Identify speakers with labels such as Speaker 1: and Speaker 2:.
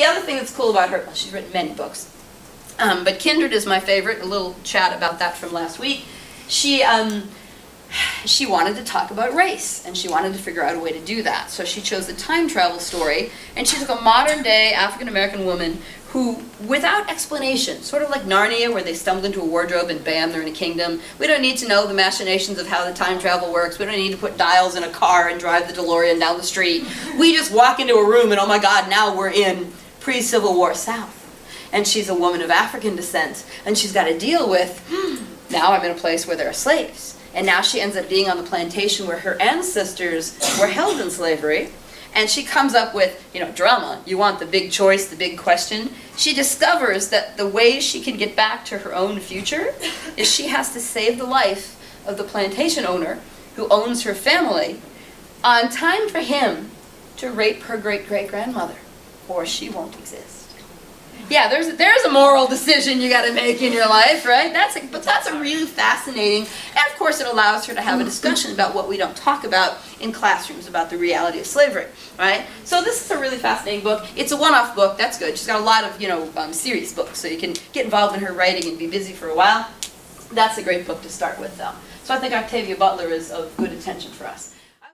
Speaker 1: The other thing that's cool about her, well, she's written many books, but Kindred is my favorite. A little chat about that from last week. She wanted to talk about race, and she wanted to figure out a way to do that. So she chose the time travel story, and she took a modern-day African-American woman who, without explanation, sort of like Narnia, where they stumbled into a wardrobe and bam, they're in a kingdom. We don't need to know the machinations of how the time travel works. We don't need to put dials in a car and drive the DeLorean down the street. We just walk into a room and, oh my God, now we're in pre-Civil War South. And she's a woman of African descent, and she's got to deal with, now I'm in a place where there are slaves. And now she ends up being on the plantation where her ancestors were held in slavery. And she comes up with, drama. You want the big choice, the big question. She discovers that the way she can get back to her own future is she has to save the life of the plantation owner who owns her family on time for him to rape her great-great-grandmother, or she won't exist. Yeah, there's a moral decision you got to make in your life, right? But that's a really fascinating, and of course it allows her to have a discussion about what we don't talk about in classrooms about the reality of slavery, right? So this is a really fascinating book. It's a one-off book. That's good. She's got a lot of serious books, so you can get involved in her writing and be busy for a while. That's a great book to start with, though. So I think Octavia Butler is of good attention for us.